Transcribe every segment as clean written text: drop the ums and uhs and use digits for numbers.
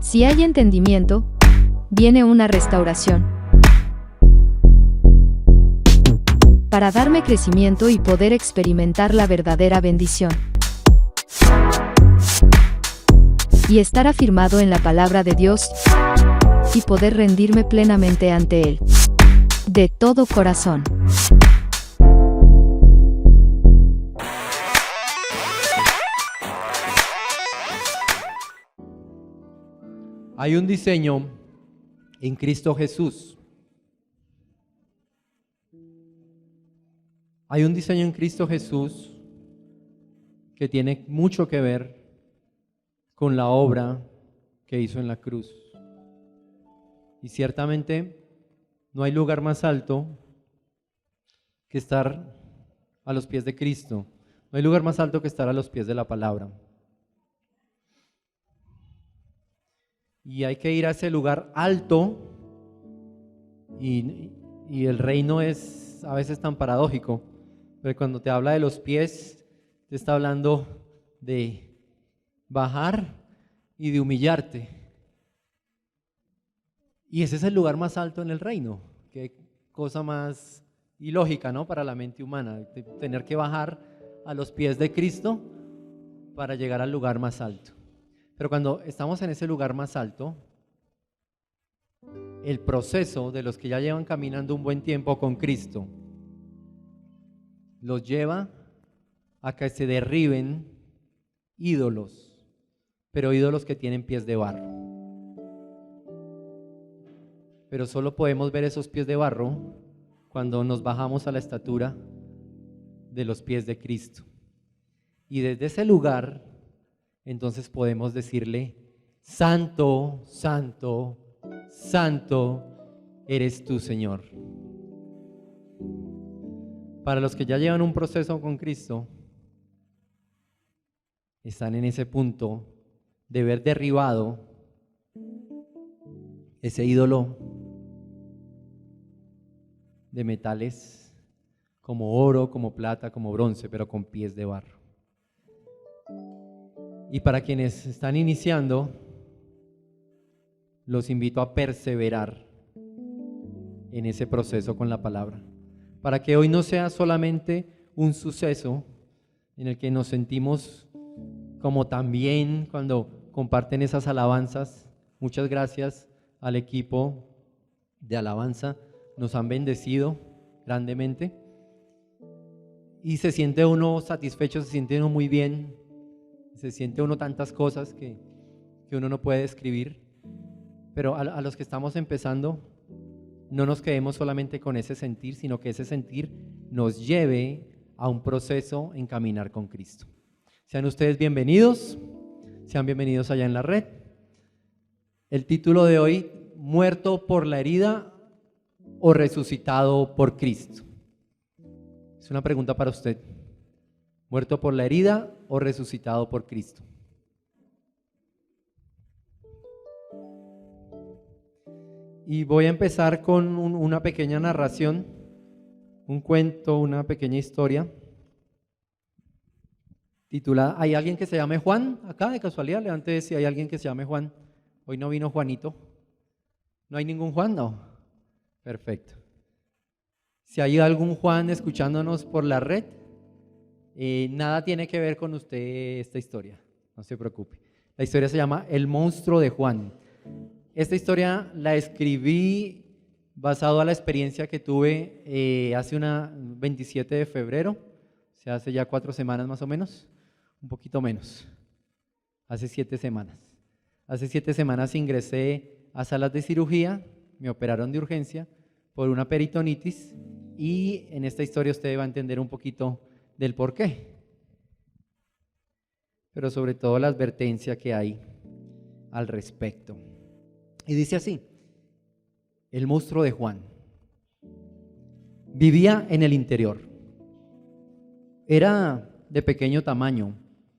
Si hay entendimiento, viene una restauración. Para darme crecimiento y poder experimentar la verdadera bendición. Y estar afirmado en la palabra de Dios y poder rendirme plenamente ante Él. De todo corazón. Hay un diseño en Cristo Jesús. Hay un diseño en Cristo Jesús que tiene mucho que ver con la obra que hizo en la cruz. Y ciertamente no hay lugar más alto que estar a los pies de Cristo. No hay lugar más alto que estar a los pies de la palabra. Y hay que ir a ese lugar alto y el reino es a veces tan paradójico, pero cuando te habla de los pies, te está hablando de bajar y de humillarte. Y ese es el lugar más alto en el reino. Qué cosa más ilógica, ¿no? Para la mente humana, tener que bajar a los pies de Cristo para llegar al lugar más alto. Pero cuando estamos en ese lugar más alto, el proceso de los que ya llevan caminando un buen tiempo con Cristo los lleva a que se derriben ídolos, pero ídolos que tienen pies de barro. Pero solo podemos ver esos pies de barro cuando nos bajamos a la estatura de los pies de Cristo. Y desde ese lugar, entonces podemos decirle: Santo, Santo, Santo eres tú, Señor. Para los que ya llevan un proceso con Cristo, están en ese punto de ver derribado ese ídolo de metales como oro, como plata, como bronce, pero con pies de barro. Y para quienes están iniciando, los invito a perseverar en ese proceso con la palabra, para que hoy no sea solamente un suceso en el que nos sentimos como también cuando comparten esas alabanzas. Muchas gracias al equipo de alabanza, nos han bendecido grandemente y se siente uno satisfecho, se siente uno muy bien, se siente uno tantas cosas que uno no puede describir. Pero a los que estamos empezando, no nos quedemos solamente con ese sentir, sino que ese sentir nos lleve a un proceso en caminar con Cristo. Sean ustedes bienvenidos, sean bienvenidos allá en la red. El título de hoy: ¿muerto por la herida o resucitado por Cristo? Es una pregunta para usted. ¿Muerto por la herida o resucitado por Cristo? Y voy a empezar con una pequeña narración, un cuento, una pequeña historia titulada. ¿Hay alguien que se llame Juan acá de casualidad? Levante si hay alguien que se llame Juan. Hoy no vino Juanito. ¿No hay ningún Juan? No. Perfecto. Si hay algún Juan escuchándonos por la red, nada tiene que ver con usted esta historia, no se preocupe. La historia se llama El monstruo de Juan. Esta historia la escribí basado a la experiencia que tuve hace 27 de febrero, o sea, hace ya 4 semanas más o menos, un poquito menos, hace 7 semanas. Hace 7 semanas ingresé a salas de cirugía, me operaron de urgencia por una peritonitis y en esta historia usted va a entender un poquito del por qué, pero sobre todo la advertencia que hay al respecto. Y dice así: el monstruo de Juan. Vivía en el interior. Era de pequeño tamaño,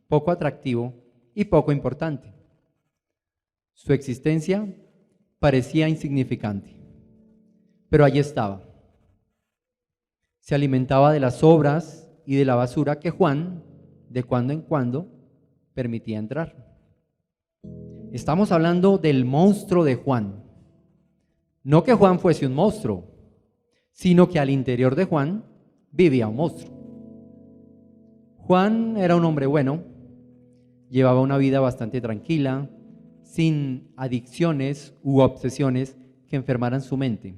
poco atractivo y poco importante. Su existencia parecía insignificante, pero allí estaba. Se alimentaba de las sobras y de la basura que Juan, de cuando en cuando, permitía entrar. Estamos hablando del monstruo de Juan. No que Juan fuese un monstruo, sino que al interior de Juan vivía un monstruo. Juan era un hombre bueno, llevaba una vida bastante tranquila, sin adicciones u obsesiones que enfermaran su mente.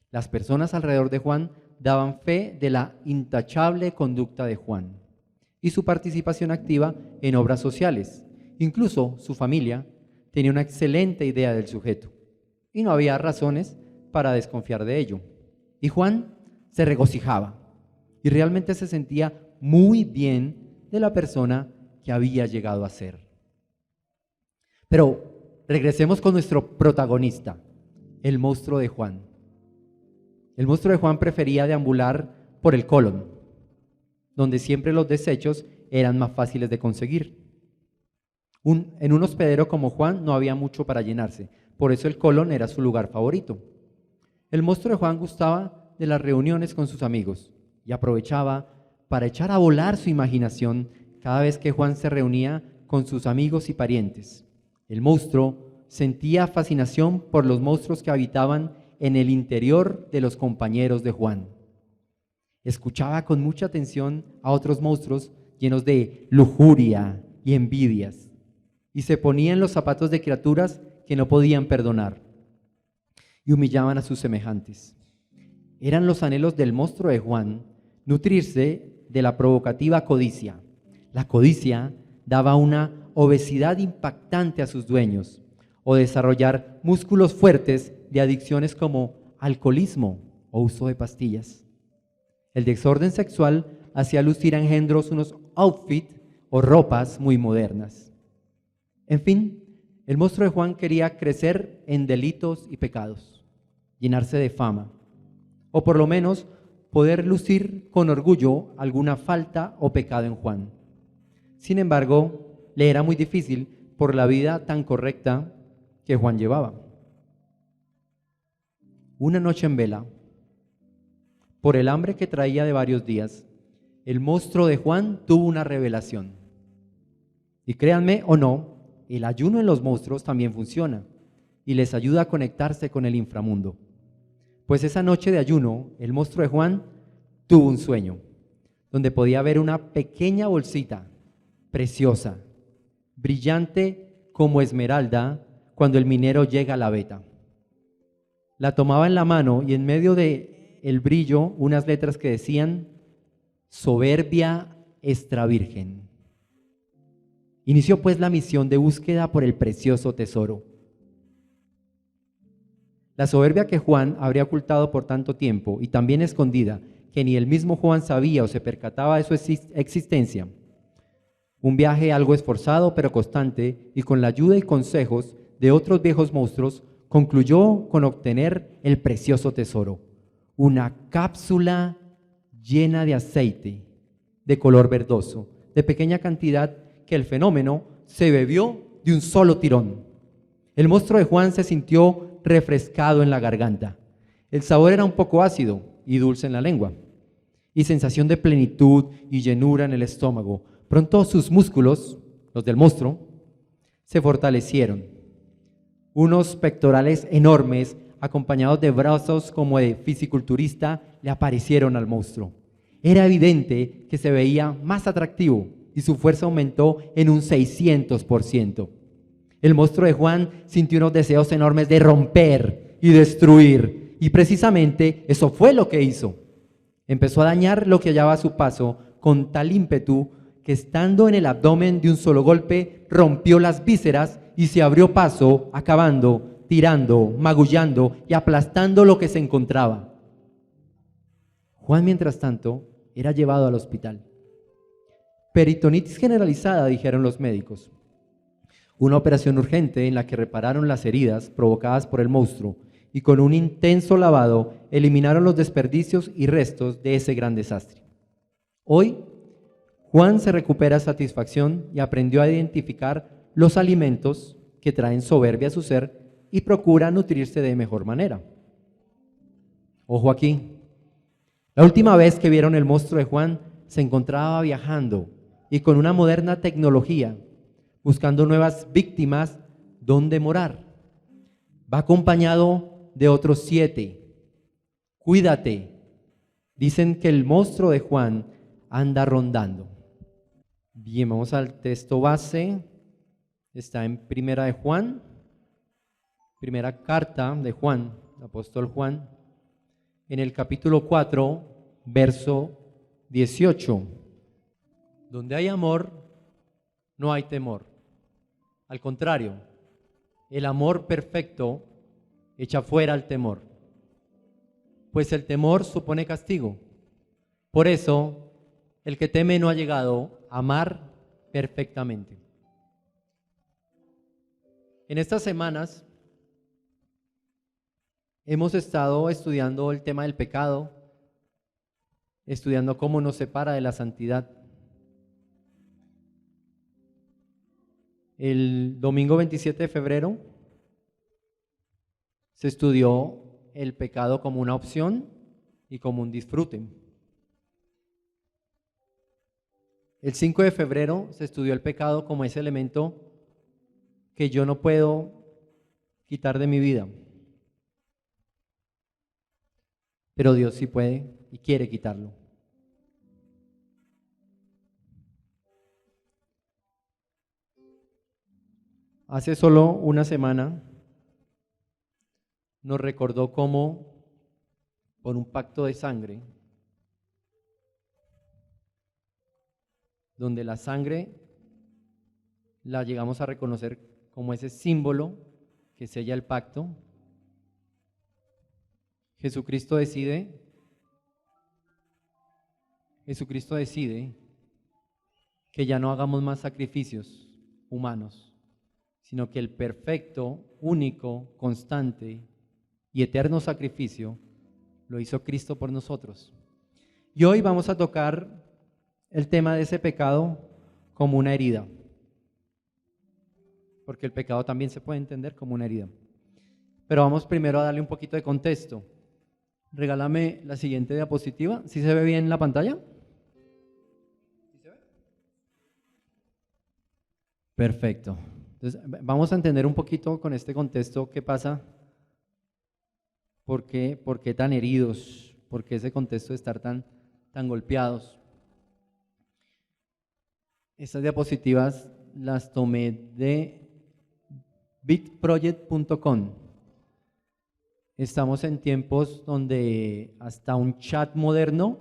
Las personas alrededor de Juan daban fe de la intachable conducta de Juan y su participación activa en obras sociales. Incluso su familia tenía una excelente idea del sujeto y no había razones para desconfiar de ello. Y Juan se regocijaba y realmente se sentía muy bien de la persona que había llegado a ser. Pero regresemos con nuestro protagonista, el monstruo de Juan. El monstruo de Juan prefería deambular por el colon, donde siempre los desechos eran más fáciles de conseguir. En un hospedero como Juan no había mucho para llenarse, por eso el colon era su lugar favorito. El monstruo de Juan gustaba de las reuniones con sus amigos y aprovechaba para echar a volar su imaginación cada vez que Juan se reunía con sus amigos y parientes. El monstruo sentía fascinación por los monstruos que habitaban en el interior de los compañeros de Juan. Escuchaba con mucha atención a otros monstruos llenos de lujuria y envidias, y se ponía en los zapatos de criaturas que no podían perdonar y humillaban a sus semejantes. Eran los anhelos del monstruo de Juan nutrirse de la provocativa codicia. La codicia daba una obesidad impactante a sus dueños, o desarrollar músculos fuertes de adicciones como alcoholismo o uso de pastillas. El desorden sexual hacía lucir a engendros unos outfits o ropas muy modernas. En fin, el monstruo de Juan quería crecer en delitos y pecados, llenarse de fama, o por lo menos poder lucir con orgullo alguna falta o pecado en Juan. Sin embargo, le era muy difícil por la vida tan correcta que Juan llevaba. Una noche en vela, por el hambre que traía de varios días, el monstruo de Juan tuvo una revelación. Y créanme o no, el ayuno en los monstruos también funciona y les ayuda a conectarse con el inframundo. Pues esa noche de ayuno, el monstruo de Juan tuvo un sueño, donde podía ver una pequeña bolsita preciosa, brillante como esmeralda cuando el minero llega a la veta. La tomaba en la mano y en medio de el brillo unas letras que decían Soberbia extra virgen. Inició pues la misión de búsqueda por el precioso tesoro. La soberbia que Juan habría ocultado por tanto tiempo y también escondida que ni el mismo Juan sabía o se percataba de su existencia. Un viaje algo esforzado pero constante y con la ayuda y consejos de otros viejos monstruos concluyó con obtener el precioso tesoro, una cápsula llena de aceite de color verdoso, de pequeña cantidad que el fenómeno se bebió de un solo tirón. El monstruo de Juan se sintió refrescado en la garganta. El sabor era un poco ácido y dulce en la lengua, y sensación de plenitud y llenura en el estómago. Pronto sus músculos, los del monstruo, se fortalecieron. Unos pectorales enormes, acompañados de brazos como de fisiculturista, le aparecieron al monstruo. Era evidente que se veía más atractivo y su fuerza aumentó en un 600%. El monstruo de Juan sintió unos deseos enormes de romper y destruir, y precisamente eso fue lo que hizo. Empezó a dañar lo que hallaba a su paso con tal ímpetu que estando en el abdomen de un solo golpe, rompió las vísceras y se abrió paso, acabando, tirando, magullando y aplastando lo que se encontraba. Juan, mientras tanto, era llevado al hospital. Peritonitis generalizada, dijeron los médicos. Una operación urgente en la que repararon las heridas provocadas por el monstruo y con un intenso lavado eliminaron los desperdicios y restos de ese gran desastre. Hoy, Juan se recupera satisfacción y aprendió a identificar los alimentos que traen soberbia a su ser y procura nutrirse de mejor manera. Ojo aquí, la última vez que vieron el monstruo de Juan se encontraba viajando y con una moderna tecnología, buscando nuevas víctimas dónde morar. Va acompañado de otros 7. Cuídate. Dicen que el monstruo de Juan anda rondando. Bien, vamos al texto base. Está en Primera de Juan, primera carta de Juan, el apóstol Juan, en el capítulo 4, verso 18. Donde hay amor, no hay temor. Al contrario, el amor perfecto echa fuera el temor, pues el temor supone castigo. Por eso, el que teme no ha llegado a amar perfectamente. En estas semanas hemos estado estudiando el tema del pecado, estudiando cómo nos separa de la santidad. El domingo 27 de febrero se estudió el pecado como una opción y como un disfrute. El 5 de febrero se estudió el pecado como ese elemento que yo no puedo quitar de mi vida, pero Dios sí puede y quiere quitarlo. Hace solo una semana nos recordó cómo por un pacto de sangre, donde la sangre la llegamos a reconocer como ese símbolo que sella el pacto, Jesucristo decide que ya no hagamos más sacrificios humanos, sino que el perfecto, único, constante y eterno sacrificio lo hizo Cristo por nosotros. Y hoy vamos a tocar el tema de ese pecado como una herida, porque el pecado también se puede entender como una herida. Pero vamos primero a darle un poquito de contexto. Regálame la siguiente diapositiva. ¿Sí se ve bien la pantalla? ¿Sí se ve? Perfecto. Entonces, vamos a entender un poquito con este contexto qué pasa, por qué tan heridos, por qué ese contexto de estar tan golpeados. Estas diapositivas las tomé de bitproject.com. Estamos en tiempos donde hasta un chat moderno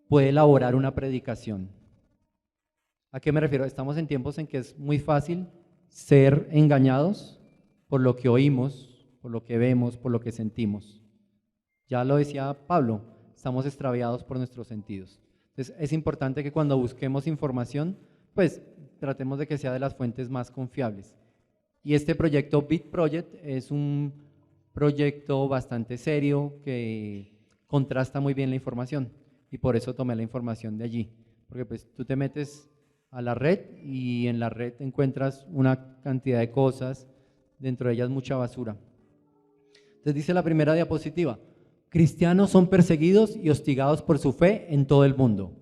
puede elaborar una predicación. ¿A qué me refiero? Estamos en tiempos en que es muy fácil ser engañados por lo que oímos, por lo que vemos, por lo que sentimos. Ya lo decía Pablo, estamos extraviados por nuestros sentidos. Entonces es importante que cuando busquemos información, pues tratemos de que sea de las fuentes más confiables. Y este proyecto BitProject es un proyecto bastante serio que contrasta muy bien la información y por eso tomé la información de allí, porque pues tú te metes a la red y en la red encuentras una cantidad de cosas, dentro de ellas mucha basura. Entonces dice la primera diapositiva: cristianos son perseguidos y hostigados por su fe en todo el mundo.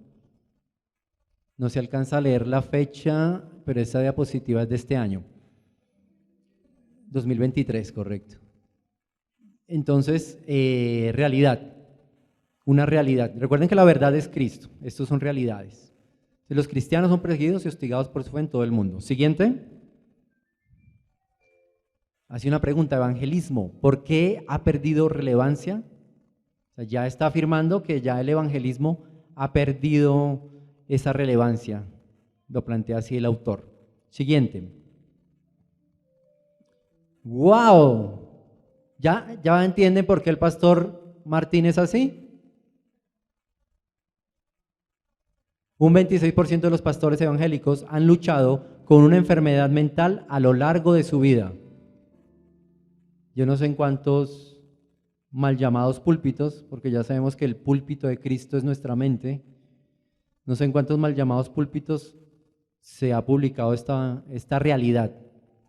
No se alcanza a leer la fecha, pero esa diapositiva es de este año. 2023, correcto. Entonces, realidad, una realidad. Recuerden que la verdad es Cristo, estos son realidades. Los cristianos son perseguidos y hostigados por su fe en todo el mundo. Siguiente. Hace una pregunta: evangelismo, ¿por qué ha perdido relevancia? O sea, ya está afirmando que ya el evangelismo ha perdido esa relevancia. Lo plantea así el autor. Siguiente. ¡Wow! ¿Ya entienden por qué el pastor Martín es así? Un 26% de los pastores evangélicos han luchado con una enfermedad mental a lo largo de su vida. Yo no sé en cuántos mal llamados púlpitos, porque ya sabemos que el púlpito de Cristo es nuestra mente, no sé en cuántos mal llamados púlpitos se ha publicado esta realidad.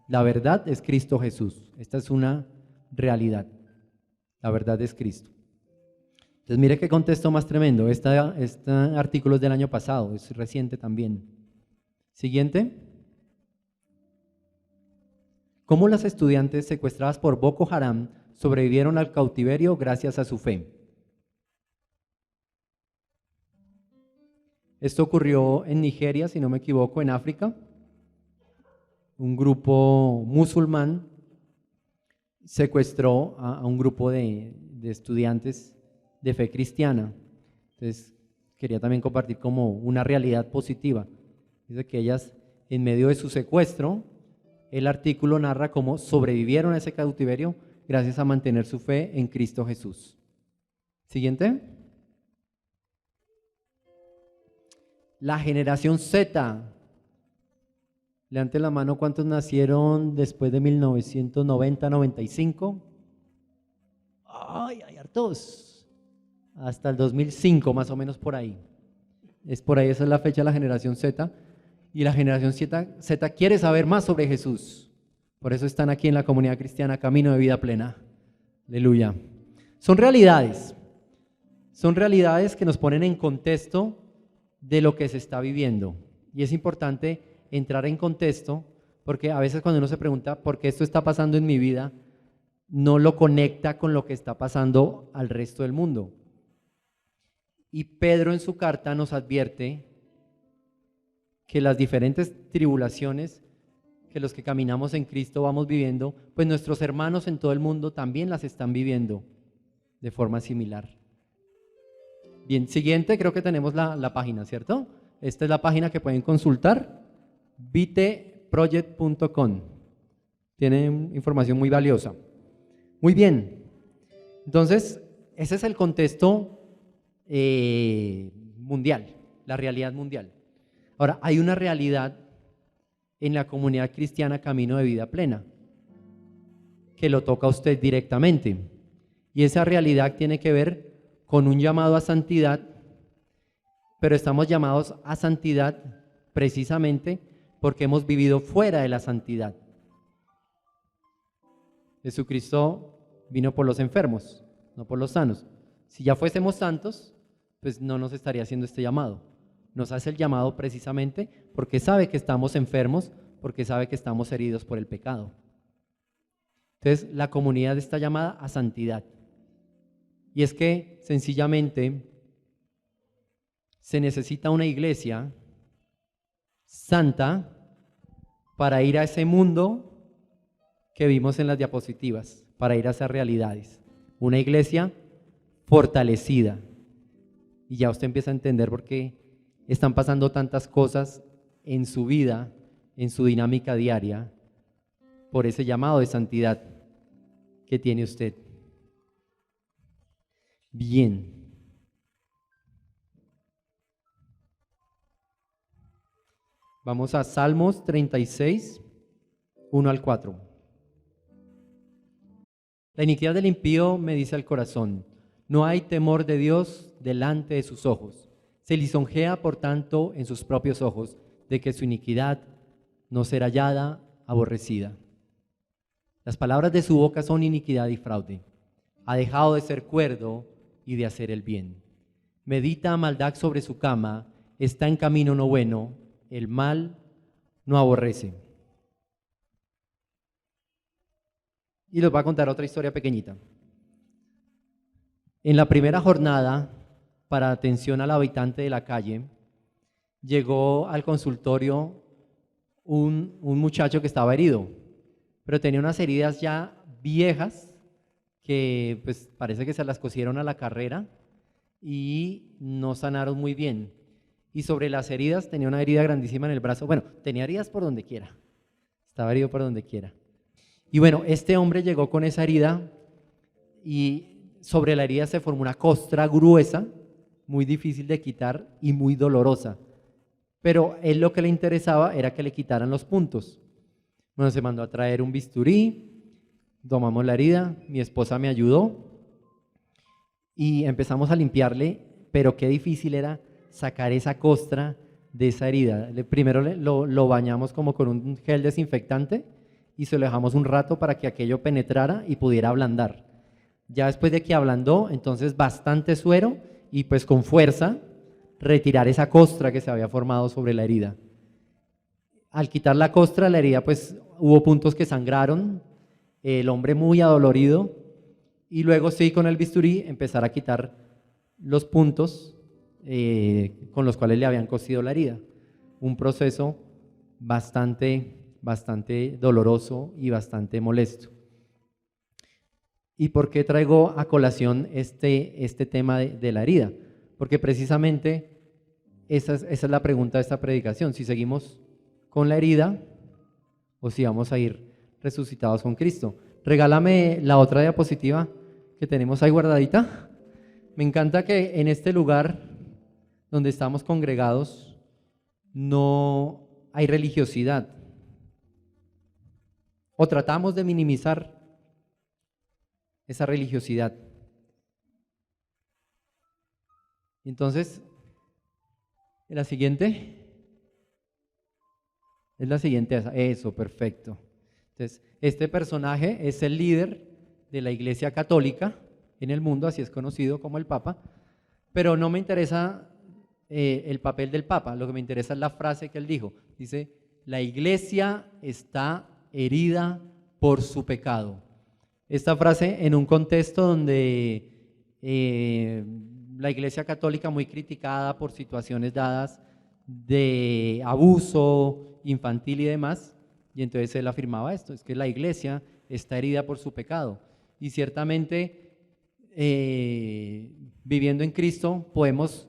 La verdad es Cristo Jesús. Esta es una realidad. La verdad es Cristo. Entonces mire qué contexto más tremendo. Este artículo es del año pasado, es reciente también. Siguiente. ¿Cómo las estudiantes secuestradas por Boko Haram sobrevivieron al cautiverio gracias a su fe? Esto ocurrió en Nigeria, si no me equivoco, en África. Un grupo musulmán secuestró a un grupo de estudiantes de fe cristiana. Entonces, quería también compartir como una realidad positiva. Dice que ellas, en medio de su secuestro, el artículo narra cómo sobrevivieron a ese cautiverio gracias a mantener su fe en Cristo Jesús. Siguiente. La generación Z. Levante la mano, ¿cuántos nacieron después de 1990-95? ¡Ay, hay hartos! Hasta el 2005, más o menos por ahí. Es por ahí, esa es la fecha de la generación Z. Y la generación Z quiere saber más sobre Jesús. Por eso están aquí en la comunidad cristiana Camino de Vida Plena. Aleluya. Son realidades que nos ponen en contexto de lo que se está viviendo. Y es importante entrar en contexto, porque a veces cuando uno se pregunta por qué esto está pasando en mi vida, no lo conecta con lo que está pasando al resto del mundo. Y Pedro en su carta nos advierte que las diferentes tribulaciones que los que caminamos en Cristo vamos viviendo, pues nuestros hermanos en todo el mundo también las están viviendo de forma similar. Bien, siguiente, creo que tenemos la página, ¿cierto? Esta es la página que pueden consultar, viteproject.com. Tienen información muy valiosa. Muy bien, entonces ese es el contexto mundial, la realidad mundial. Ahora, hay una realidad en la comunidad cristiana Camino de Vida Plena que lo toca a usted directamente, y esa realidad tiene que ver con un llamado a santidad, pero estamos llamados a santidad precisamente porque hemos vivido fuera de la santidad. Jesucristo vino por los enfermos, no por los sanos. Si ya fuésemos santos, pues no nos estaría haciendo este llamado. Nos hace el llamado precisamente porque sabe que estamos enfermos, porque sabe que estamos heridos por el pecado. Entonces, la comunidad está llamada a santidad. Y es que sencillamente se necesita una iglesia santa para ir a ese mundo que vimos en las diapositivas, para ir a esas realidades. Una iglesia fortalecida. Y ya usted empieza a entender por qué están pasando tantas cosas en su vida, en su dinámica diaria, por ese llamado de santidad que tiene usted. Bien. Vamos a Salmos 36, 1 al 4. La iniquidad del impío me dice al corazón, no hay temor de Dios delante de sus ojos. Se lisonjea, por tanto, en sus propios ojos, de que su iniquidad no será hallada, aborrecida. Las palabras de su boca son iniquidad y fraude. Ha dejado de ser cuerdo y de hacer el bien. Medita maldad sobre su cama, está en camino no bueno, el mal no aborrece. Y les voy a contar otra historia pequeñita. En la primera jornada, para atención al habitante de la calle, llegó al consultorio un muchacho que estaba herido, pero tenía unas heridas ya viejas que pues parece que se las cosieron a la carrera y no sanaron muy bien. Y sobre las heridas tenía una herida grandísima en el brazo. Bueno, tenía heridas por donde quiera, estaba herido por donde quiera. Y bueno, este hombre llegó con esa herida y sobre la herida se formó una costra gruesa, muy difícil de quitar y muy dolorosa. Pero él lo que le interesaba era que le quitaran los puntos. Bueno, se mandó a traer un bisturí, tomamos la herida, mi esposa me ayudó y empezamos a limpiarle, pero qué difícil era sacar esa costra de esa herida. Primero lo bañamos como con un gel desinfectante y se lo dejamos un rato para que aquello penetrara y pudiera ablandar. Ya después de que ablandó, entonces bastante suero y pues con fuerza retirar esa costra que se había formado sobre la herida. Al quitar la costra, la herida pues hubo puntos que sangraron, el hombre muy adolorido, y luego sí con el bisturí empezar a quitar los puntos con los cuales le habían cosido la herida. Un proceso bastante doloroso y bastante molesto. ¿Y por qué traigo a colación este tema de la herida? Porque precisamente esa es la pregunta de esta predicación, si seguimos con la herida o si vamos a ir resucitados con Cristo. Regálame la otra diapositiva que tenemos ahí guardadita. Me encanta que en este lugar donde estamos congregados no hay religiosidad, o tratamos de minimizar esa religiosidad. Entonces, la siguiente es la siguiente, eso, perfecto. Entonces, este personaje es el líder de la Iglesia Católica en el mundo, así es conocido como el Papa, pero no me interesa el papel del Papa, lo que me interesa es la frase que él dijo. Dice, la Iglesia está herida por su pecado. Esta frase en un contexto donde la Iglesia Católica, muy criticada por situaciones dadas de abuso infantil y demás, y entonces él afirmaba esto, es que la Iglesia está herida por su pecado. Y ciertamente viviendo en Cristo podemos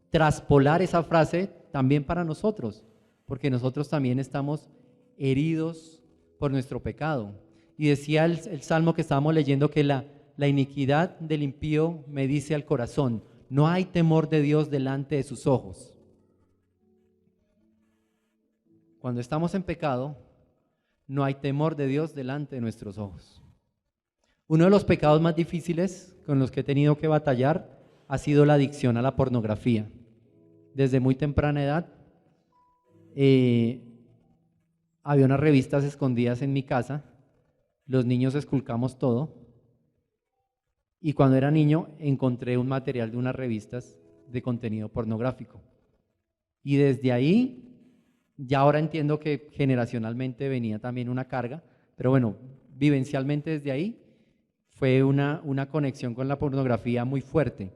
traspolar esa frase también para nosotros, porque nosotros también estamos heridos por nuestro pecado. Y decía el salmo que estábamos leyendo que la iniquidad del impío me dice al corazón, no hay temor de Dios delante de sus ojos. Cuando estamos en pecado, no hay temor de Dios delante de nuestros ojos. Uno de los pecados más difíciles con los que he tenido que batallar ha sido la adicción a la pornografía. Desde muy temprana edad había unas revistas escondidas en mi casa, los niños esculcamos todo, y cuando era niño encontré un material de unas revistas de contenido pornográfico. Y desde ahí, ya ahora entiendo que generacionalmente venía también una carga, pero bueno, vivencialmente desde ahí fue una conexión con la pornografía muy fuerte.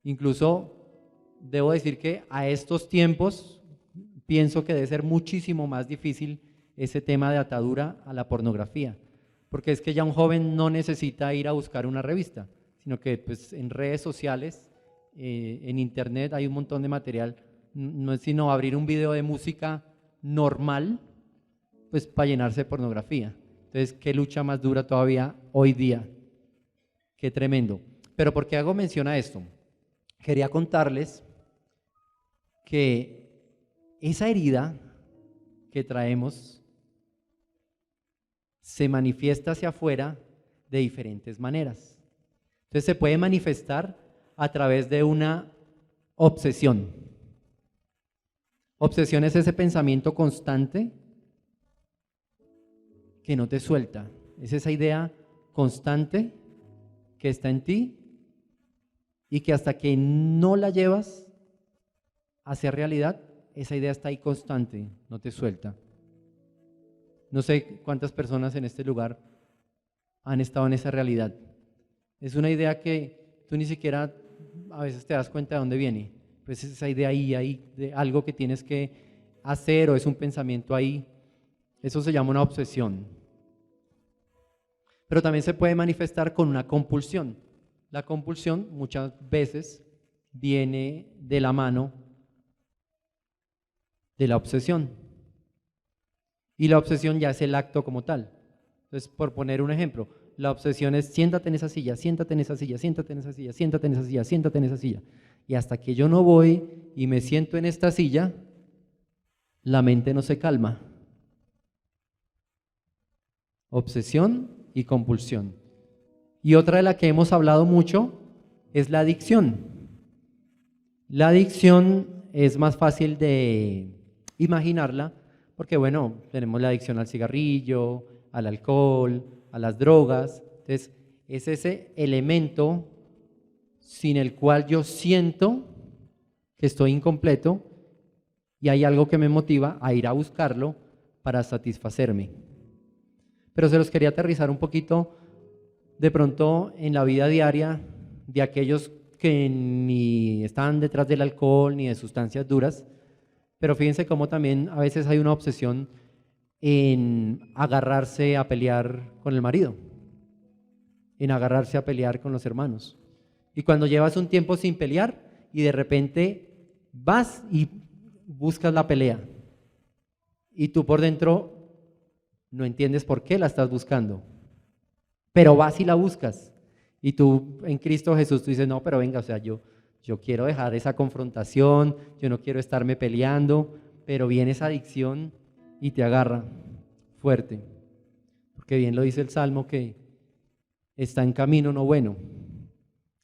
Incluso debo decir que a estos tiempos pienso que debe ser muchísimo más difícil ese tema de atadura a la pornografía, porque es que ya un joven no necesita ir a buscar una revista, sino que pues, en redes sociales, en internet hay un montón de material, no es sino abrir un video de música normal, pues para llenarse de pornografía. Entonces, ¿qué lucha más dura todavía hoy día? Qué tremendo. Pero ¿por qué hago mención a esto? Quería contarles que esa herida que traemos se manifiesta hacia afuera de diferentes maneras. Entonces se puede manifestar a través de una obsesión. Obsesión es ese pensamiento constante que no te suelta. Es esa idea constante que está en ti y que hasta que no la llevas hacia realidad, esa idea está ahí constante, no te suelta. No sé cuántas personas en este lugar han estado en esa realidad. Es una idea que tú ni siquiera a veces te das cuenta de dónde viene. Pues es esa idea ahí, de algo que tienes que hacer o es un pensamiento ahí. Eso se llama una obsesión. Pero también se puede manifestar con una compulsión. La compulsión muchas veces viene de la mano de la obsesión. Y la obsesión ya es el acto como tal. Entonces, por poner un ejemplo, la obsesión es siéntate en esa silla, siéntate en esa silla, siéntate en esa silla, siéntate en esa silla, siéntate en esa silla. Y hasta que yo no voy y me siento en esta silla, la mente no se calma. Obsesión y compulsión. Y otra de la que hemos hablado mucho es la adicción. La adicción es más fácil de imaginarla porque, bueno, tenemos la adicción al cigarrillo, al alcohol, a las drogas. Entonces, es ese elemento sin el cual yo siento que estoy incompleto y hay algo que me motiva a ir a buscarlo para satisfacerme. Pero se los quería aterrizar un poquito de pronto en la vida diaria de aquellos que ni están detrás del alcohol ni de sustancias duras, pero fíjense cómo también a veces hay una obsesión en agarrarse a pelear con el marido, en agarrarse a pelear con los hermanos. Y cuando llevas un tiempo sin pelear y de repente vas y buscas la pelea y tú por dentro no entiendes por qué la estás buscando, pero vas y la buscas. Y tú en Cristo Jesús tú dices, no, pero venga, o sea, yo quiero dejar esa confrontación, yo no quiero estarme peleando, pero viene esa adicción y te agarra fuerte. Porque bien lo dice el Salmo que está en camino no bueno,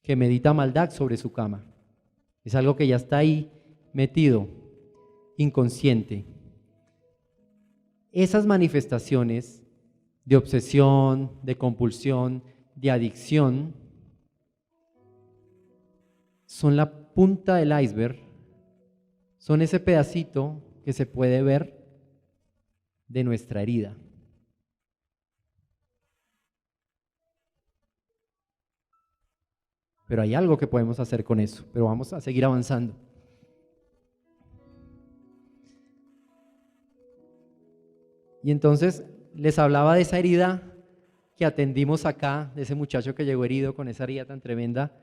que medita maldad sobre su cama. Es algo que ya está ahí metido, inconsciente. Esas manifestaciones de obsesión, de compulsión, de adicción, son la punta del iceberg, son ese pedacito que se puede ver de nuestra herida. Pero hay algo que podemos hacer con eso, pero vamos a seguir avanzando. Y entonces les hablaba de esa herida que atendimos acá, de ese muchacho que llegó herido con esa herida tan tremenda,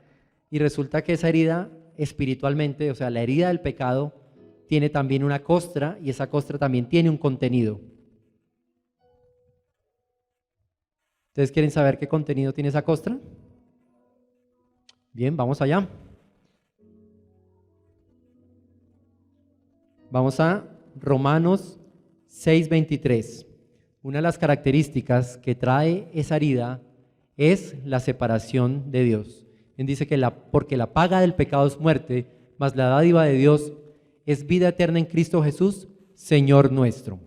y resulta que esa herida espiritualmente, o sea, la herida del pecado, tiene también una costra, y esa costra también tiene un contenido. ¿Ustedes quieren saber qué contenido tiene esa costra? Bien, vamos allá. Vamos a Romanos 6:23. Una de las características que trae esa herida es la separación de Dios. Él dice que porque la paga del pecado es muerte, mas la dádiva de Dios es vida eterna en Cristo Jesús, Señor nuestro.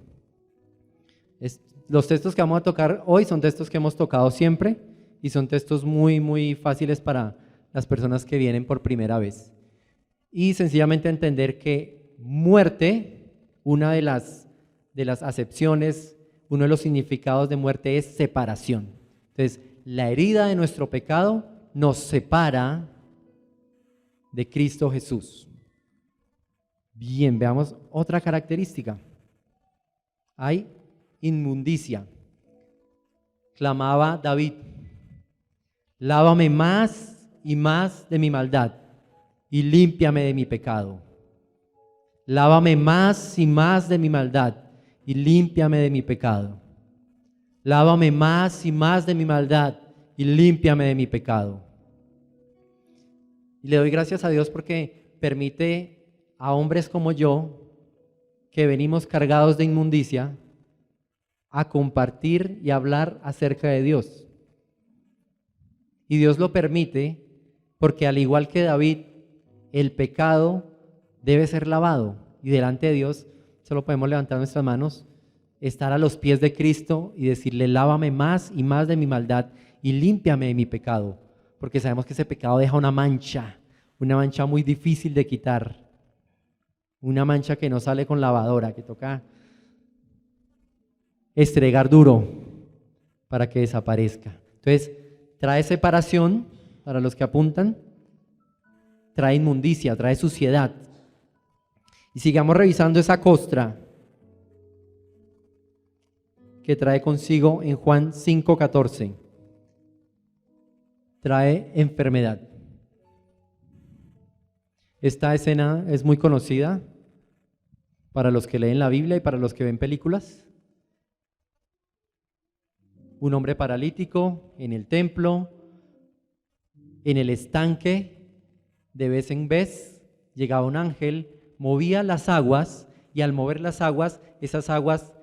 Los textos que vamos a tocar hoy son textos que hemos tocado siempre y son textos muy, muy fáciles para las personas que vienen por primera vez. Y sencillamente entender que muerte, una de las acepciones, uno de los significados de muerte es separación. Entonces, la herida de nuestro pecado nos separa de Cristo Jesús. Bien, veamos otra característica. Hay inmundicia. Clamaba David, lávame más y más de mi maldad y límpiame de mi pecado. Lávame más y más de mi maldad y límpiame de mi pecado. Lávame más y más de mi maldad y límpiame de mi pecado. Y le doy gracias a Dios porque permite a hombres como yo, que venimos cargados de inmundicia, a compartir y hablar acerca de Dios. Y Dios lo permite porque al igual que David, el pecado debe ser lavado y delante de Dios solo podemos levantar nuestras manos, estar a los pies de Cristo y decirle, lávame más y más de mi maldad y límpiame de mi pecado, porque sabemos que ese pecado deja una mancha muy difícil de quitar, una mancha que no sale con lavadora, que toca estregar duro para que desaparezca. Entonces, trae separación para los que apuntan, trae inmundicia, trae suciedad. Y sigamos revisando esa costra que trae consigo en Juan 5:14. Trae enfermedad. Esta escena es muy conocida para los que leen la Biblia y para los que ven películas. Un hombre paralítico en el templo, en el estanque, de vez en vez llegaba un ángel, movía las aguas y al mover las aguas, esas aguas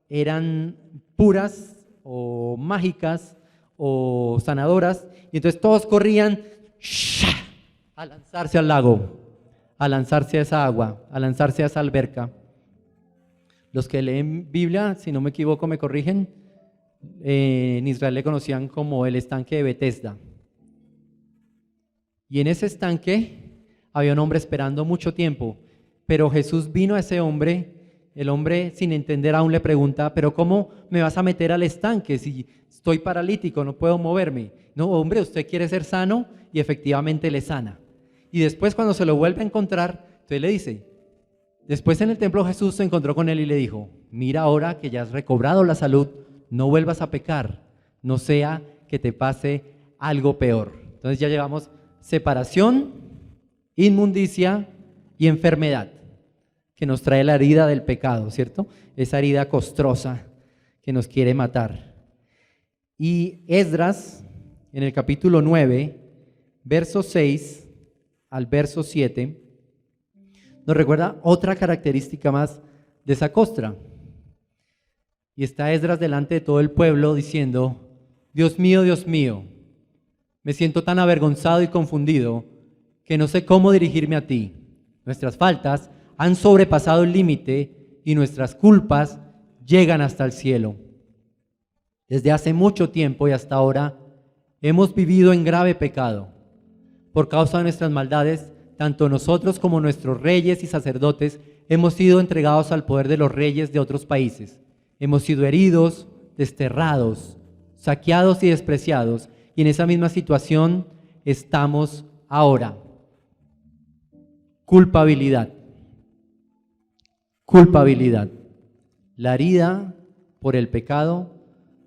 eran puras o mágicas o sanadoras y entonces todos corrían a lanzarse al lago, a lanzarse a esa agua, a lanzarse a esa alberca. Los que leen Biblia, si no me equivoco, me corrigen, en Israel le conocían como el estanque de Betesda. Y en ese estanque había un hombre esperando mucho tiempo, pero Jesús vino a ese hombre el hombre sin entender aún le pregunta, pero ¿cómo me vas a meter al estanque si estoy paralítico, no puedo moverme? No, hombre, usted quiere ser sano y efectivamente le sana. Y después cuando se lo vuelve a encontrar, entonces le dice, después en el templo Jesús se encontró con él y le dijo, mira ahora que ya has recobrado la salud, no vuelvas a pecar, no sea que te pase algo peor. Entonces ya llevamos separación, inmundicia y enfermedad, que nos trae la herida del pecado, ¿cierto? Esa herida costrosa que nos quiere matar. Y Esdras, en el capítulo 9, verso 6 al verso 7, nos recuerda otra característica más de esa costra. Y está Esdras delante de todo el pueblo diciendo, Dios mío, me siento tan avergonzado y confundido que no sé cómo dirigirme a ti. Nuestras faltas han sobrepasado el límite y nuestras culpas llegan hasta el cielo. Desde hace mucho tiempo y hasta ahora hemos vivido en grave pecado. Por causa de nuestras maldades, tanto nosotros como nuestros reyes y sacerdotes hemos sido entregados al poder de los reyes de otros países. Hemos sido heridos, desterrados, saqueados y despreciados, y en esa misma situación estamos ahora. Culpabilidad. La herida por el pecado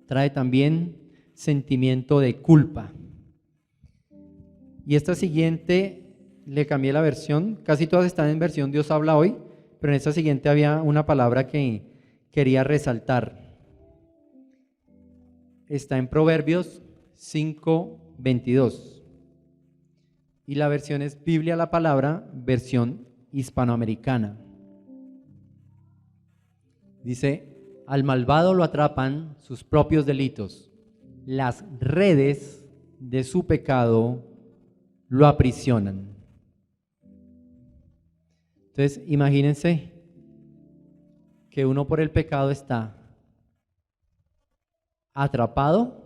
trae también sentimiento de culpa. Y esta siguiente le cambié la versión, casi todas están en versión Dios habla hoy, pero en esta siguiente había una palabra que quería resaltar. Está en Proverbios 5:22 y la versión es Biblia la palabra, versión hispanoamericana. Dice, al malvado lo atrapan sus propios delitos, las redes de su pecado lo aprisionan. Entonces, imagínense que uno por el pecado está atrapado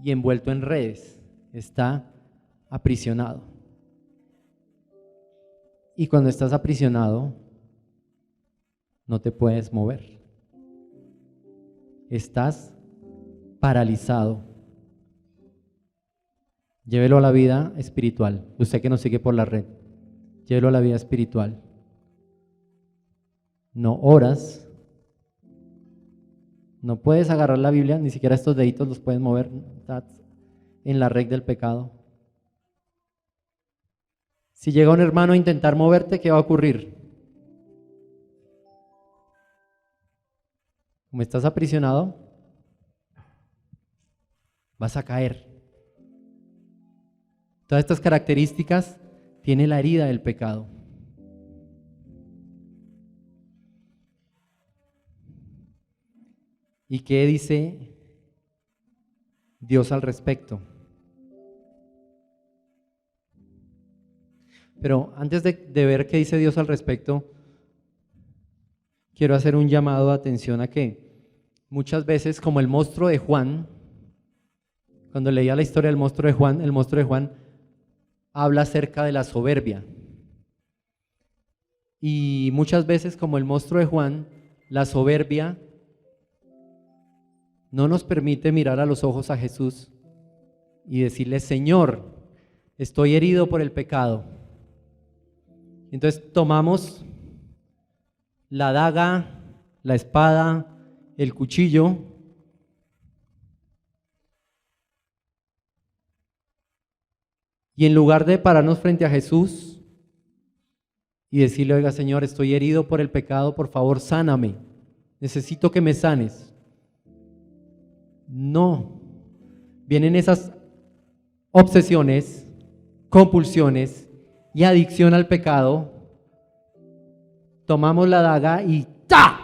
y envuelto en redes, está aprisionado. Y cuando estás aprisionado, no te puedes mover. Estás paralizado. Llévelo a la vida espiritual. Usted que nos sigue por la red, llévelo a la vida espiritual. No oras, no puedes agarrar la Biblia, ni siquiera estos deditos los puedes mover, estás en la red del pecado. Si llega un hermano a intentar moverte, ¿qué va a ocurrir? Como estás aprisionado, vas a caer. Todas estas características tiene la herida del pecado. ¿Y qué dice Dios al respecto? Pero antes de ver qué dice Dios al respecto, quiero hacer un llamado de atención a que muchas veces, como el monstruo de Juan, cuando leía la historia del monstruo de Juan habla acerca de la soberbia. Y muchas veces, como el monstruo de Juan, la soberbia no nos permite mirar a los ojos a Jesús y decirle, Señor, estoy herido por el pecado. Entonces tomamos la daga, la espada, el cuchillo y en lugar de pararnos frente a Jesús y decirle, oiga Señor, estoy herido por el pecado, por favor sáname, necesito que me sanes. No, vienen esas obsesiones, compulsiones y adicción al pecado. Tomamos la daga y ¡ta!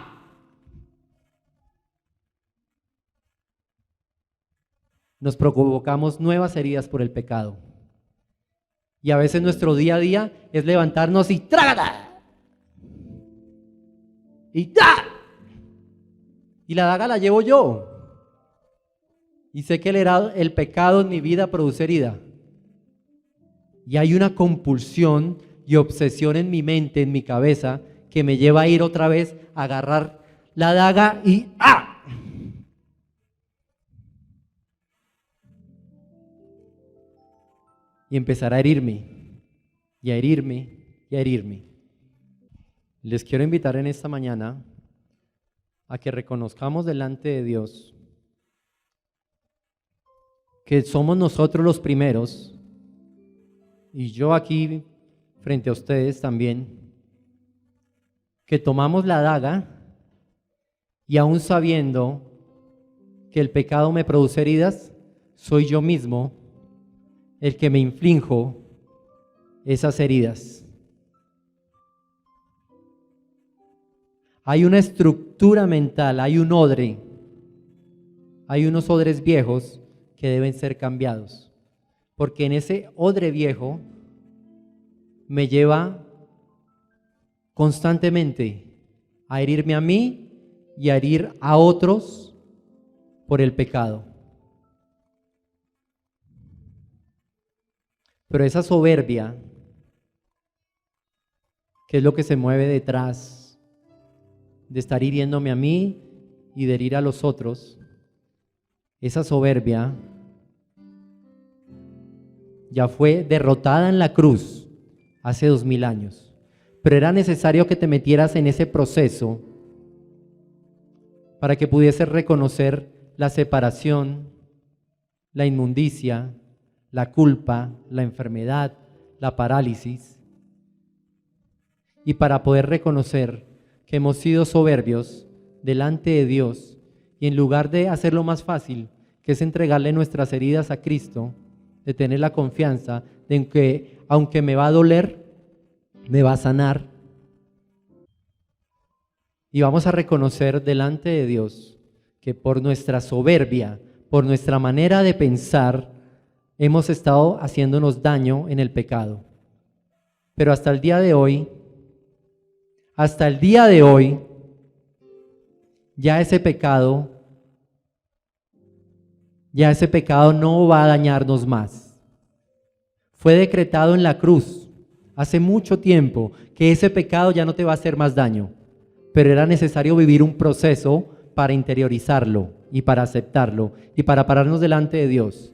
Nos provocamos nuevas heridas por el pecado. Y a veces nuestro día a día es levantarnos y ¡trágata! Y ¡ta! Y la daga la llevo yo. Y sé que el pecado en mi vida produce herida. Y hay una compulsión y obsesión en mi mente, en mi cabeza, que me lleva a ir otra vez a agarrar la daga y ¡ah! Y empezar a herirme, y a herirme, y a herirme. Les quiero invitar en esta mañana a que reconozcamos delante de Dios que somos nosotros los primeros, y yo aquí frente a ustedes también, que tomamos la daga y aún sabiendo que el pecado me produce heridas, soy yo mismo el que me inflijo esas heridas. Hay una estructura mental, hay un odre, hay unos odres viejos que deben ser cambiados, porque en ese odre viejo me lleva constantemente a herirme a mí y a herir a otros por el pecado. Pero esa soberbia, que es lo que se mueve detrás de estar hiriéndome a mí y de herir a los otros, esa soberbia ya fue derrotada en la cruz hace 2000 años. Pero era necesario que te metieras en ese proceso para que pudieses reconocer la separación, la inmundicia, la culpa, la enfermedad, la parálisis, y para poder reconocer que hemos sido soberbios delante de Dios, y en lugar de hacerlo más fácil, que es entregarle nuestras heridas a Cristo, de tener la confianza de que aunque me va a doler, me va a sanar. Y vamos a reconocer delante de Dios que por nuestra soberbia, por nuestra manera de pensar, hemos estado haciéndonos daño en el pecado. Pero hasta el día de hoy, ya ese pecado no va a dañarnos más. Fue decretado en la cruz hace mucho tiempo que ese pecado ya no te va a hacer más daño, pero era necesario vivir un proceso para interiorizarlo y para aceptarlo y para pararnos delante de Dios.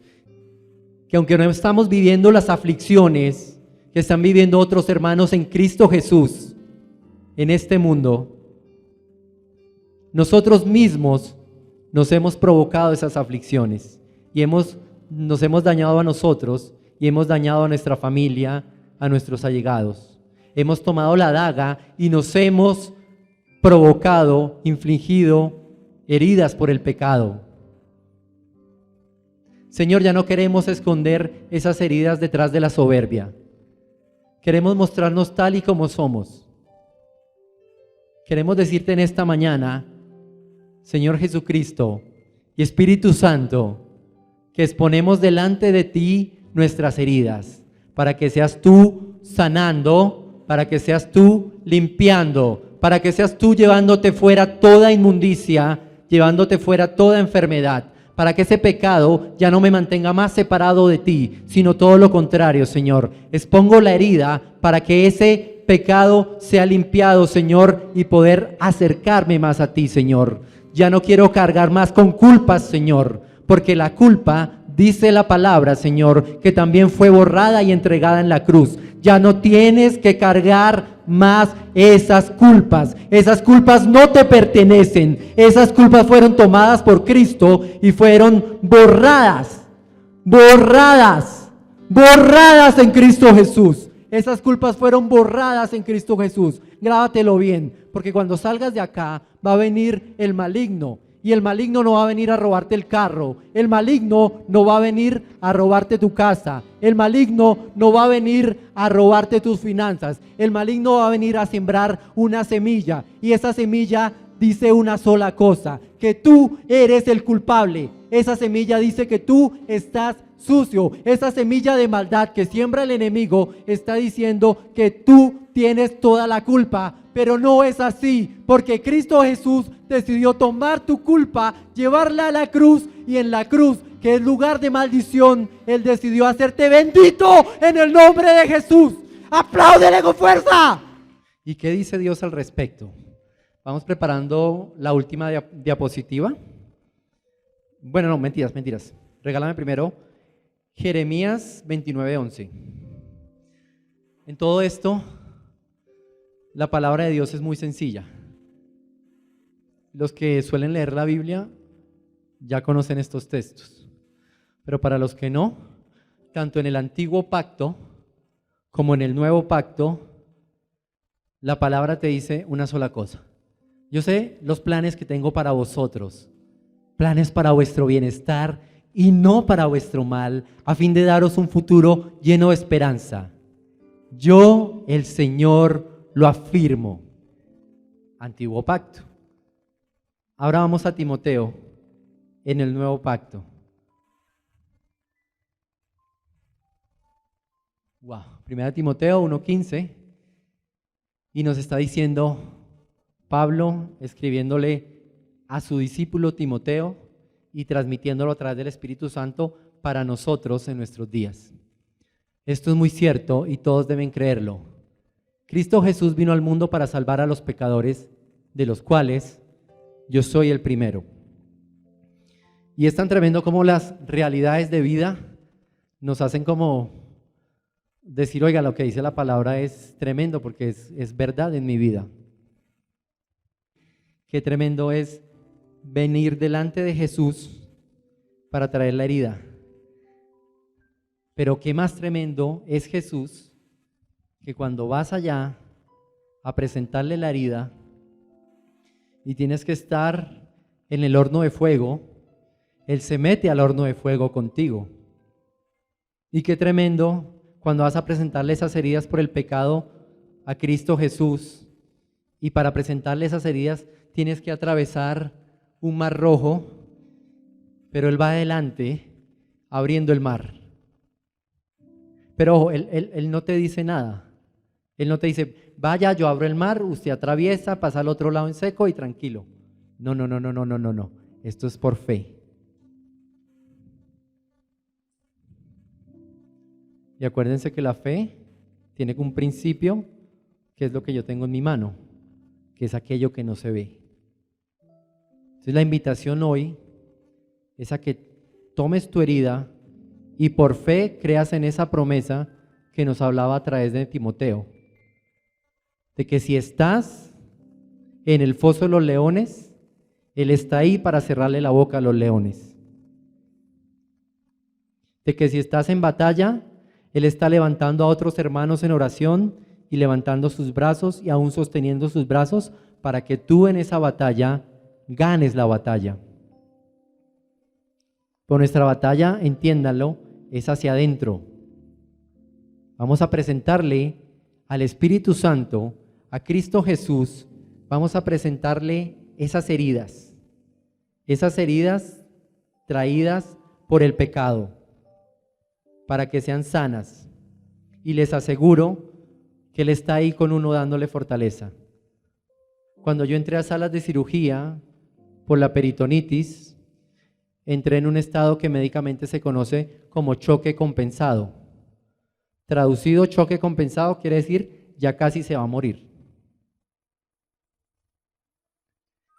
Que aunque no estamos viviendo las aflicciones que están viviendo otros hermanos en Cristo Jesús en este mundo, nosotros mismos nos hemos provocado esas aflicciones y nos hemos dañado a nosotros y hemos dañado a nuestra familia, a nuestros allegados. Hemos tomado la daga y nos hemos provocado, infligido heridas por el pecado. Señor, ya no queremos esconder esas heridas detrás de la soberbia. Queremos mostrarnos tal y como somos. Queremos decirte en esta mañana, Señor Jesucristo y Espíritu Santo, que exponemos delante de ti nuestras heridas, para que seas tú sanando, para que seas tú limpiando, para que seas tú llevándote fuera toda inmundicia, llevándote fuera toda enfermedad, para que ese pecado ya no me mantenga más separado de ti, sino todo lo contrario, Señor. Expongo la herida para que ese pecado sea limpiado, Señor, y poder acercarme más a ti, Señor. Ya no quiero cargar más con culpas, Señor, porque la culpa, dice la palabra, Señor, que también fue borrada y entregada en la cruz. Ya no tienes que cargar más esas culpas. Esas culpas no te pertenecen. Esas culpas fueron tomadas por Cristo y fueron borradas en Cristo Jesús. Esas culpas fueron borradas en Cristo Jesús. Grábatelo bien, porque cuando salgas de acá va a venir el maligno. Y el maligno no va a venir a robarte el carro. El maligno no va a venir a robarte tu casa. El maligno no va a venir a robarte tus finanzas. El maligno va a venir a sembrar una semilla. Y esa semilla dice una sola cosa: que tú eres el culpable. Esa semilla dice que tú estás sucio. Esa semilla de maldad que siembra el enemigo está diciendo que tú tienes toda la culpa. Pero no es así, porque Cristo Jesús decidió tomar tu culpa, llevarla a la cruz, y en la cruz, que es lugar de maldición, Él decidió hacerte bendito en el nombre de Jesús. ¡Apláudele con fuerza! ¿Y qué dice Dios al respecto? Vamos preparando la última diapositiva. Bueno, no, mentiras. Regálame primero Jeremías 29:11. En todo esto, la palabra de Dios es muy sencilla. Los que suelen leer la Biblia ya conocen estos textos. Pero para los que no, tanto en el antiguo pacto como en el nuevo pacto, la palabra te dice una sola cosa. Yo sé los planes que tengo para vosotros, planes para vuestro bienestar y no para vuestro mal, a fin de daros un futuro lleno de esperanza. Yo, el Señor, lo afirmo. Antiguo pacto. Ahora vamos a Timoteo en el nuevo pacto. Wow. 1 Timoteo 1:15 y nos está diciendo Pablo escribiéndole a su discípulo Timoteo y transmitiéndolo a través del Espíritu Santo para nosotros en nuestros días. Esto es muy cierto y todos deben creerlo. Cristo Jesús vino al mundo para salvar a los pecadores, de los cuales yo soy el primero. Y es tan tremendo como las realidades de vida nos hacen como decir, oiga, lo que dice la palabra es tremendo porque es verdad en mi vida. Qué tremendo es venir delante de Jesús para traer la herida. Pero qué más tremendo es Jesús, que cuando vas allá a presentarle la herida y tienes que estar en el horno de fuego, Él se mete al horno de fuego contigo. Y qué tremendo cuando vas a presentarle esas heridas por el pecado a Cristo Jesús, y para presentarle esas heridas tienes que atravesar un mar rojo, pero Él va adelante abriendo el mar. Pero ojo, él no te dice nada. Él no te dice, vaya, yo abro el mar, usted atraviesa, pasa al otro lado en seco y tranquilo. No. Esto es por fe. Y acuérdense que la fe tiene un principio, que es lo que yo tengo en mi mano, que es aquello que no se ve. Entonces la invitación hoy es a que tomes tu herida y por fe creas en esa promesa que nos hablaba a través de Timoteo, de que si estás en el foso de los leones, Él está ahí para cerrarle la boca a los leones. De que si estás en batalla, Él está levantando a otros hermanos en oración y levantando sus brazos y aún sosteniendo sus brazos para que tú en esa batalla ganes la batalla. Pero nuestra batalla, entiéndanlo, es hacia adentro. Vamos a presentarle al Espíritu Santo, a Cristo Jesús, vamos a presentarle esas heridas traídas por el pecado, para que sean sanas. Y les aseguro que Él está ahí con uno dándole fortaleza. Cuando yo entré a salas de cirugía por la peritonitis, entré en un estado que médicamente se conoce como choque compensado. Traducido, choque compensado quiere decir ya casi se va a morir.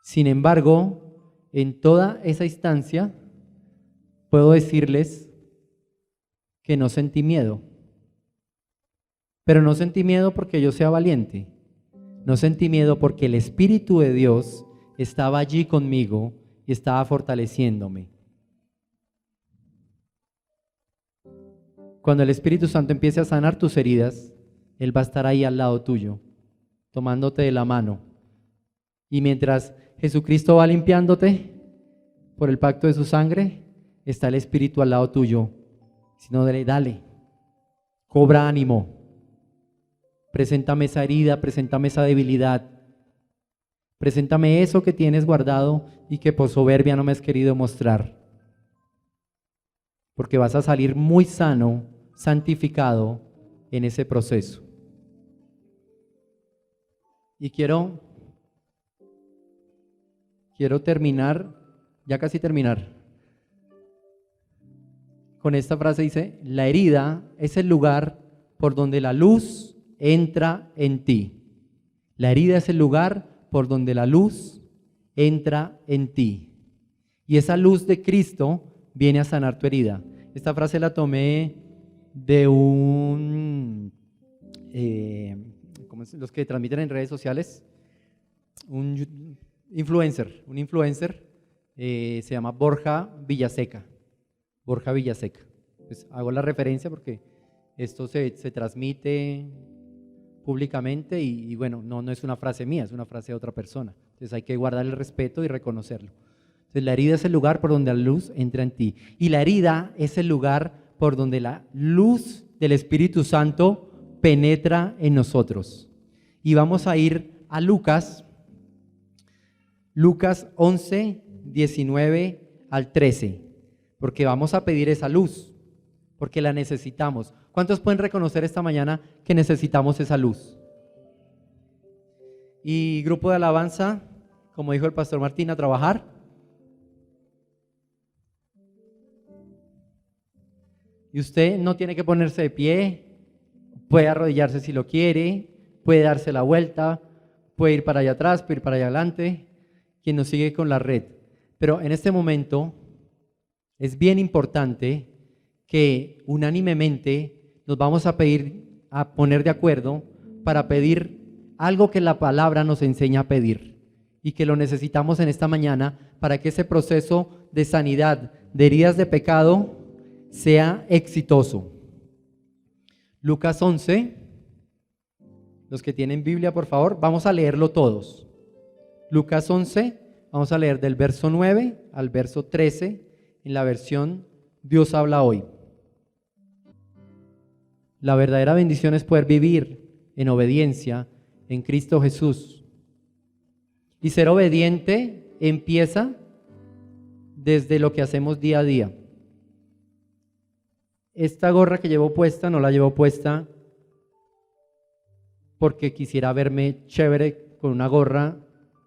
Sin embargo, en toda esa instancia puedo decirles que no sentí miedo. Pero no sentí miedo porque yo sea valiente. No sentí miedo porque el Espíritu de Dios estaba allí conmigo y estaba fortaleciéndome. Cuando el Espíritu Santo empiece a sanar tus heridas, Él va a estar ahí al lado tuyo, tomándote de la mano. Y mientras Jesucristo va limpiándote por el pacto de su sangre, está el Espíritu al lado tuyo. Si no, dale, cobra ánimo. Preséntame esa herida, preséntame esa debilidad. Preséntame eso que tienes guardado y que por soberbia no me has querido mostrar. Porque vas a salir muy sano, santificado en ese proceso. Y quiero terminar, ya casi terminar, con esta frase. Dice, la herida es el lugar por donde la luz entra en ti. La herida es el lugar por donde la luz entra en ti. Y esa luz de Cristo viene a sanar tu herida. Esta frase la tomé de un, los que transmiten en redes sociales, un influencer, se llama Borja Villaseca. Pues hago la referencia porque esto se transmite públicamente y bueno, no es una frase mía, es una frase de otra persona. Entonces hay que guardar el respeto y reconocerlo. Entonces la herida es el lugar por donde la luz entra en ti. Y la herida es el lugar por donde la luz del Espíritu Santo penetra en nosotros. Y vamos a ir a Lucas 11, 19 al 13, porque vamos a pedir esa luz, porque la necesitamos. ¿Cuántos pueden reconocer esta mañana que necesitamos esa luz? Y grupo de alabanza, como dijo el pastor Martín, a trabajar. Y usted no tiene que ponerse de pie, puede arrodillarse si lo quiere, puede darse la vuelta, puede ir para allá atrás, puede ir para allá adelante, quien nos sigue con la red. Pero en este momento es bien importante que unánimemente nos vamos a poner de acuerdo para pedir algo que la palabra nos enseña a pedir y que lo necesitamos en esta mañana para que ese proceso de sanidad de heridas de pecado sea exitoso. Lucas 11, los que tienen Biblia, por favor, vamos a leerlo todos. Lucas 11, vamos a leer del verso 9 al verso 13 en la versión Dios habla hoy. La verdadera bendición es poder vivir en obediencia en Cristo Jesús. Y ser obediente empieza desde lo que hacemos día a día. Esta gorra que llevo puesta no la llevo puesta porque quisiera verme chévere con una gorra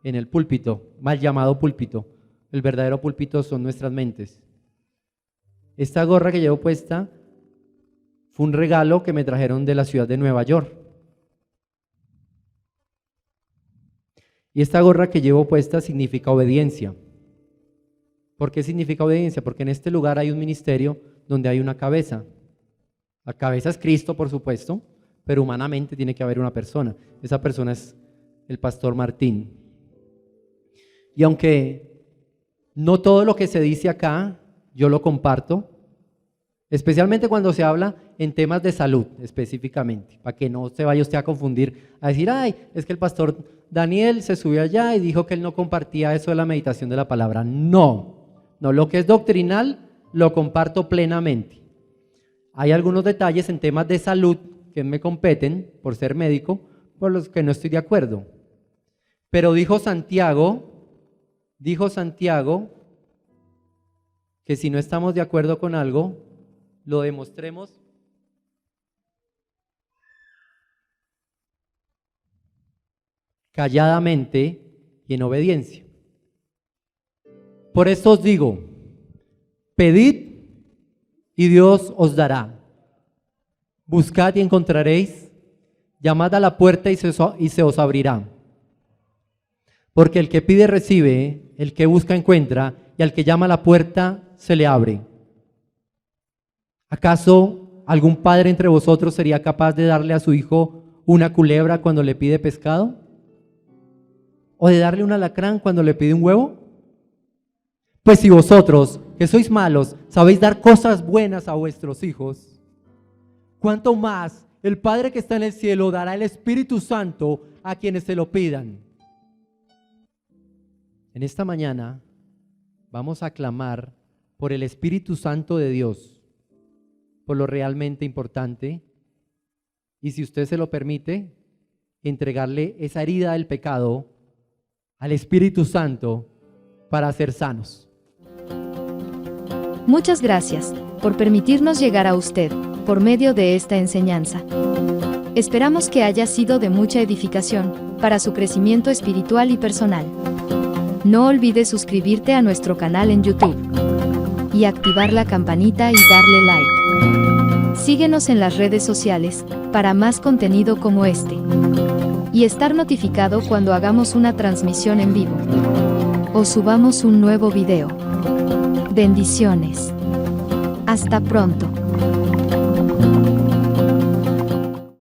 en el púlpito, mal llamado púlpito. El verdadero púlpito son nuestras mentes. Esta gorra que llevo puesta fue un regalo que me trajeron de la ciudad de Nueva York. Y esta gorra que llevo puesta significa obediencia. ¿Por qué significa obediencia? Porque en este lugar hay un ministerio donde hay una cabeza. La cabeza es Cristo, por supuesto, pero humanamente tiene que haber una persona. Esa persona es el pastor Martín. Y aunque no todo lo que se dice acá yo lo comparto, especialmente cuando se habla en temas de salud específicamente, para que no se vaya usted a confundir, a decir, ay, es que el pastor Daniel se subió allá y dijo que él no compartía eso de la meditación de la palabra. No, lo que es doctrinal lo comparto plenamente. Hay algunos detalles en temas de salud que me competen por ser médico, por los que no estoy de acuerdo. Pero dijo Santiago que si no estamos de acuerdo con algo, lo demostremos calladamente y en obediencia. Por esto os digo, pedid y Dios os dará. Buscad y encontraréis, llamad a la puerta y se os abrirá. Porque el que pide recibe, el que busca encuentra, y al que llama a la puerta se le abre. ¿Acaso algún padre entre vosotros sería capaz de darle a su hijo una culebra cuando le pide pescado? ¿O de darle un alacrán cuando le pide un huevo? Pues si vosotros, que sois malos, sabéis dar cosas buenas a vuestros hijos, ¿cuánto más el Padre que está en el cielo dará el Espíritu Santo a quienes se lo pidan? En esta mañana vamos a clamar por el Espíritu Santo de Dios, por lo realmente importante, y si usted se lo permite, entregarle esa herida del pecado al Espíritu Santo para ser sanos. Muchas gracias por permitirnos llegar a usted por medio de esta enseñanza. Esperamos que haya sido de mucha edificación para su crecimiento espiritual y personal. No olvides suscribirte a nuestro canal en YouTube y activar la campanita y darle like. Síguenos en las redes sociales para más contenido como este. y estar notificado cuando hagamos una transmisión en vivo o subamos un nuevo video. Bendiciones. Hasta pronto.